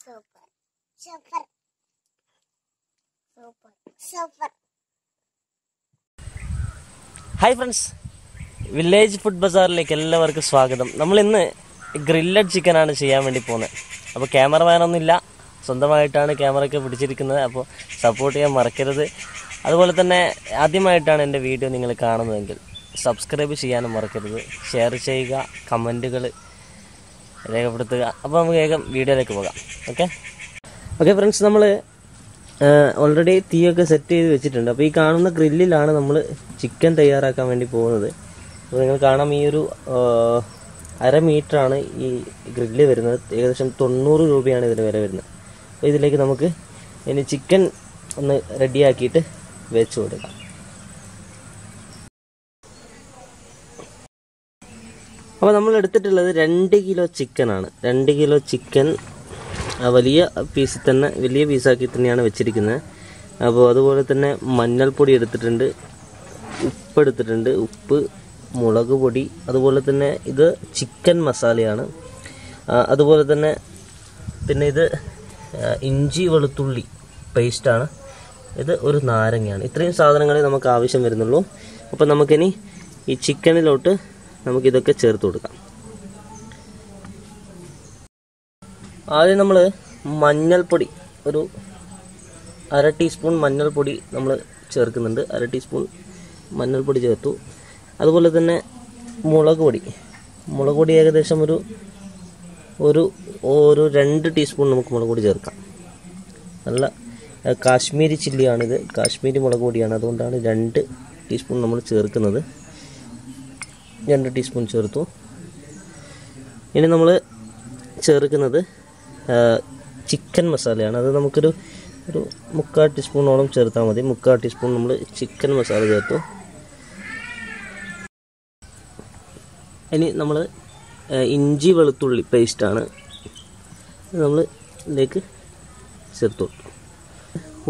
Super. Super. Super. Super. Hi friends, village food ബസാറിലേക്ക് എല്ലാവർക്കും സ്വാഗതം. നമ്മളിന്ന് ഗ്രില്ലഡ് ചിക്കനാണ് ചെയ്യാൻ വേണ്ടി പോകുന്നത്. അപ്പോൾ ക്യാമറമാനൊന്നുമില്ല, സ്വന്തമായിട്ടാണ് ക്യാമറയൊക്കെ പിടിച്ചിരിക്കുന്നത്. അപ്പോൾ സപ്പോർട്ട് ചെയ്യാൻ മറക്കരുത്. അതുപോലെ തന്നെ ആദ്യമായിട്ടാണ് എൻ്റെ വീഡിയോ നിങ്ങൾ കാണുന്നതെങ്കിൽ സബ്സ്ക്രൈബ് ചെയ്യാനും മറക്കരുത്. ഷെയർ ചെയ്യുക, കമൻറ്റുകൾ രേഖപ്പെടുത്തുക. അപ്പോൾ നമുക്ക് വേഗം വീഡിയോയിലേക്ക് പോകാം. ഓക്കെ ഫ്രണ്ട്സ്, നമ്മൾ ഓൾറെഡി തീയൊക്കെ സെറ്റ് ചെയ്ത് വെച്ചിട്ടുണ്ട്. അപ്പോൾ ഈ കാണുന്ന ഗ്രില്ലിലാണ് നമ്മൾ ചിക്കൻ തയ്യാറാക്കാൻ വേണ്ടി പോകുന്നത്. അപ്പോൾ നിങ്ങൾ കാണാം, ഈ ഒരു 1/2 മീറ്ററാണ് ഈ ഗ്രില്ല് വരുന്നത്. ഏകദേശം 90 രൂപയാണ് ഇതിന് വില വരുന്നത്. അപ്പോൾ ഇതിലേക്ക് നമുക്ക് ഇനി ചിക്കൻ ഒന്ന് റെഡിയാക്കിയിട്ട് വെച്ച് കൊടുക്കാം. അപ്പോൾ നമ്മൾ എടുത്തിട്ടുള്ളത് 2 കിലോ ചിക്കനാണ്. 2 കിലോ ചിക്കൻ വലിയ പീസിൽ തന്നെ, വലിയ പീസാക്കി തന്നെയാണ് വെച്ചിരിക്കുന്നത്. അപ്പോൾ അതുപോലെ തന്നെ മഞ്ഞൾപ്പൊടി എടുത്തിട്ടുണ്ട്, ഉപ്പ് എടുത്തിട്ടുണ്ട്, ഉപ്പ്, മുളക് പൊടി, അതുപോലെ തന്നെ ഇത് ചിക്കൻ മസാലയാണ്. അതുപോലെ തന്നെ പിന്നെ ഇത് ഇഞ്ചി വെളുത്തുള്ളി പേസ്റ്റാണ്. ഇത് ഒരു നാരങ്ങയാണ്. ഇത്രയും സാധനങ്ങളെ നമുക്ക് ആവശ്യം വരുന്നുള്ളൂ. അപ്പോൾ നമുക്കിനി ഈ ചിക്കനിലോട്ട് നമുക്കിതൊക്കെ ചേർത്ത് കൊടുക്കാം. ആദ്യം നമ്മൾ മഞ്ഞൾപ്പൊടി, ഒരു 1/2 ടീസ്പൂൺ മഞ്ഞൾപ്പൊടി നമ്മൾ ചേർക്കുന്നുണ്ട്. 1/2 ടീസ്പൂൺ മഞ്ഞൾപ്പൊടി ചേർത്തു. അതുപോലെ തന്നെ മുളക് പൊടി ഏകദേശം ഒരു 2 ടീസ്പൂൺ നമുക്ക് മുളക് പൊടി ചേർക്കാം. നല്ല കാശ്മീരി ചില്ലിയാണിത്, കാശ്മീരി മുളക് പൊടിയാണ്. അതുകൊണ്ടാണ് 2 ടീസ്പൂൺ നമ്മൾ ചേർക്കുന്നത്. 2 ടീസ്പൂൺ ചേർത്തു. ഇനി നമ്മൾ ചേർക്കുന്നത് ചിക്കൻ മസാലയാണ്. അത് നമുക്കൊരു 3/4 ടീസ്പൂണോളം ചേർത്താൽ മതി. 3/4 ടീസ്പൂൺ നമ്മൾ ചിക്കൻ മസാല ചേർത്തു. ഇനി നമ്മൾ ഇഞ്ചി വെളുത്തുള്ളി പേസ്റ്റാണ് നമ്മൾ ഇതിലേക്ക് ചേർത്ത് കൊടുക്കും.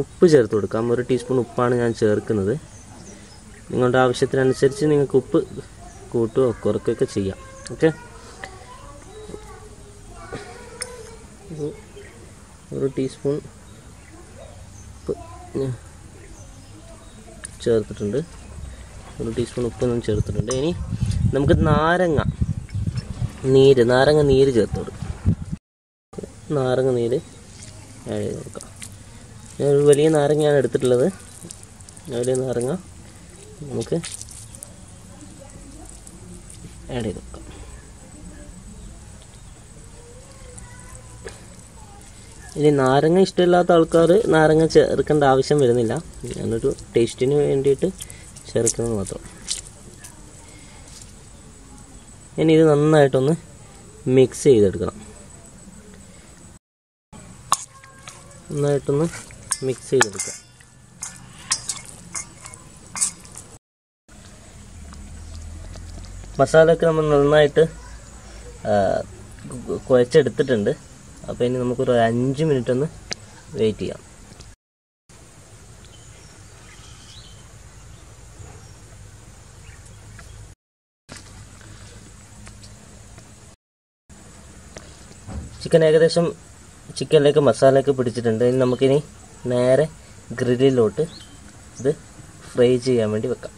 ഉപ്പ് ചേർത്ത് കൊടുക്കാം. 1 ടീസ്പൂൺ ഉപ്പാണ് ഞാൻ ചേർക്കുന്നത്. നിങ്ങളുടെ ആവശ്യത്തിനനുസരിച്ച് നിങ്ങൾക്ക് ഉപ്പ് കൂട്ടുകയോ കുറയ്ക്കുകയൊക്കെ ചെയ്യാം. ഓക്കെ, 1 ടീസ്പൂൺ ഉപ്പ് ചേർത്തിട്ടുണ്ട്. 1 ടീസ്പൂൺ ഉപ്പ് ഞാൻ ചേർത്തിട്ടുണ്ട്. ഇനി നമുക്ക് നാരങ്ങ നീര് ചേർത്ത് കൊടുക്കാം. നാരങ്ങ നീര് ആഡ് ചെയ്ത് കൊടുക്കാം. ഞാൻ ഒരു വലിയ നാരങ്ങയാണ് എടുത്തിട്ടുള്ളത്. വലിയ നാരങ്ങ നമുക്ക് ആഡ് ചെയ്ത് കൊടുക്കാം. ഇനി നാരങ്ങ ഇഷ്ടമില്ലാത്ത ആൾക്കാർ നാരങ്ങ ചേർക്കേണ്ട ആവശ്യം വരുന്നില്ല. ഞാനൊരു ടേസ്റ്റിന് വേണ്ടിയിട്ട് ചേർക്കുന്നത് മാത്രം. ഇനി ഇത് നന്നായിട്ടൊന്ന് മിക്സ് ചെയ്തെടുക്കണം. നന്നായിട്ടൊന്ന് മിക്സ് ചെയ്തെടുക്കാം. മസാലയൊക്കെ നമ്മൾ നന്നായിട്ട് കുഴച്ചെടുത്തിട്ടുണ്ട്. അപ്പോൾ ഇനി നമുക്കൊരു 5 മിനിറ്റ് ഒന്ന് വെയിറ്റ് ചെയ്യാം. ചിക്കനിലേക്ക് മസാലയൊക്കെ പിടിച്ചിട്ടുണ്ട്. ഇനി നമുക്കിനി നേരെ ഗ്രില്ലിലോട്ട് ഇത് ഫ്രൈ ചെയ്യാൻ വേണ്ടി വെക്കാം.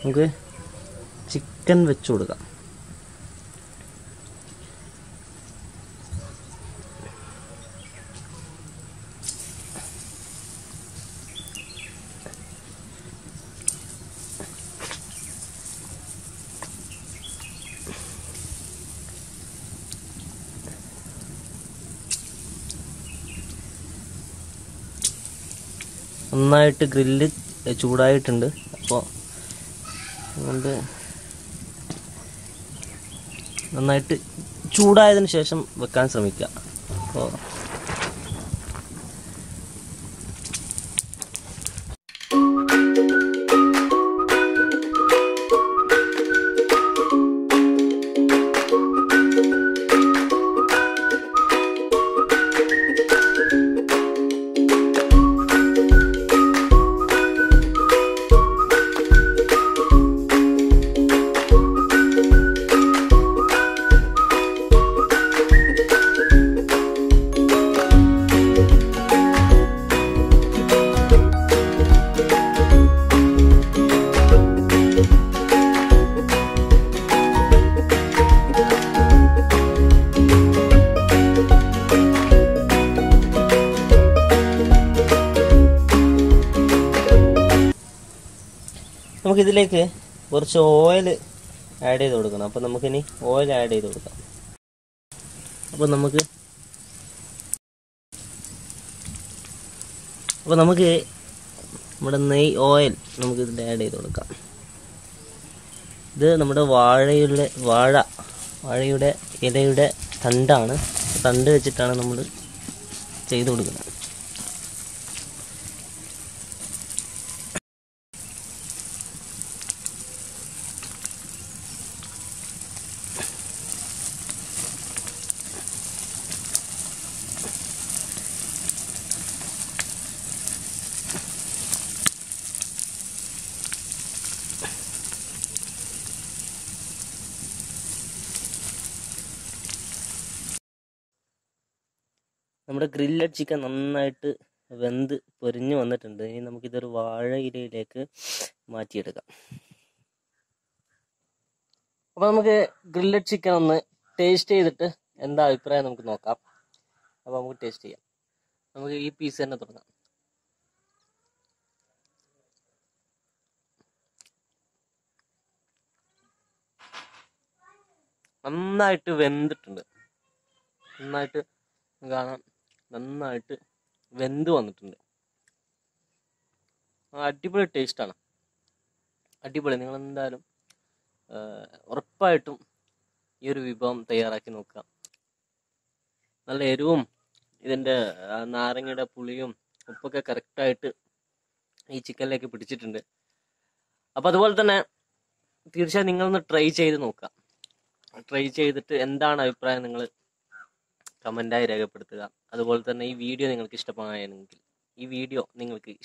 നമുക്ക് ചിക്കൻ വെച്ച് കൊടുക്കാം. നന്നായിട്ട് ഗ്രില്ല് ചൂടായിട്ടുണ്ട്. അപ്പോൾ അതുകൊണ്ട് നന്നായിട്ട് ചൂടായതിന് ശേഷം വെക്കാൻ ശ്രമിക്കുക. അപ്പോൾ നമുക്കിതിലേക്ക് കുറച്ച് ഓയിൽ ആഡ് ചെയ്ത് കൊടുക്കണം. അപ്പോൾ നമുക്കിനി ഓയിൽ ആഡ് ചെയ്ത് കൊടുക്കാം. അപ്പോൾ നമുക്ക് നമ്മുടെ നെയ്യ് ഓയിൽ നമുക്ക് ഇതിൽ ആഡ് ചെയ്ത് കൊടുക്കാം. ഇത് നമ്മുടെ വാഴയുടെ ഇലയുടെ തണ്ടാണ്. തണ്ട് വെച്ചിട്ടാണ് നമ്മൾ ചെയ്ത് കൊടുക്കുന്നത്. നമ്മുടെ ഗ്രില്ലഡ് ചിക്കൻ നന്നായിട്ട് വെന്ത് പൊരിഞ്ഞ് വന്നിട്ടുണ്ട്. ഇനി നമുക്കിതൊരു വാഴയിലയിലേക്ക് മാറ്റിയെടുക്കാം. അപ്പോൾ നമുക്ക് ഗ്രില്ലഡ് ചിക്കൻ ഒന്ന് ടേസ്റ്റ് ചെയ്തിട്ട് എന്താ അഭിപ്രായം നമുക്ക് നോക്കാം. അപ്പോൾ നമുക്ക് ടേസ്റ്റ് ചെയ്യാം. നമുക്ക് ഈ പീസ് തന്നെ തുടങ്ങാം. നന്നായിട്ട് വെന്തിട്ടുണ്ട്. നന്നായിട്ട് കാണാം, നന്നായിട്ട് വെന്ത് വന്നിട്ടുണ്ട്. അടിപൊളി ടേസ്റ്റാണ്, അടിപൊളി. നിങ്ങൾ എന്തായാലും ഉറപ്പായിട്ടും ഈ ഒരു വിഭവം തയ്യാറാക്കി നോക്കുക. നല്ല എരിവും ഇതിൻ്റെ നാരങ്ങയുടെ പുളിയും ഉപ്പൊക്കെ കറക്റ്റായിട്ട് ഈ ചിക്കനിലേക്ക് പിടിച്ചിട്ടുണ്ട്. അപ്പോൾ അതുപോലെ തന്നെ തീർച്ചയായും നിങ്ങളൊന്ന് ട്രൈ ചെയ്ത് നോക്കുക. ട്രൈ ചെയ്തിട്ട് എന്താണ് അഭിപ്രായം നിങ്ങൾ കമൻ്റായി രേഖപ്പെടുത്തുക. അതുപോലെ തന്നെ ഈ വീഡിയോ നിങ്ങൾക്ക്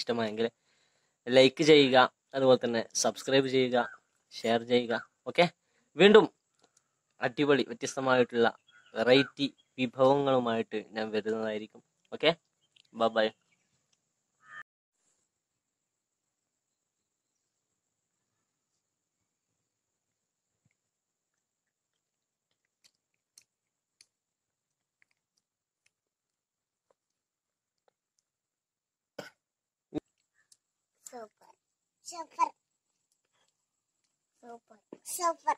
ഇഷ്ടമായെങ്കിൽ ലൈക്ക് ചെയ്യുക. അതുപോലെ തന്നെ സബ്സ്ക്രൈബ് ചെയ്യുക, ഷെയർ ചെയ്യുക. ഓക്കെ, വീണ്ടും അടിപൊളി വ്യത്യസ്തമായിട്ടുള്ള വെറൈറ്റി വിഭവങ്ങളുമായിട്ട് ഞാൻ വരുന്നതായിരിക്കും. Okay, bye. Super. Super. Super. Super.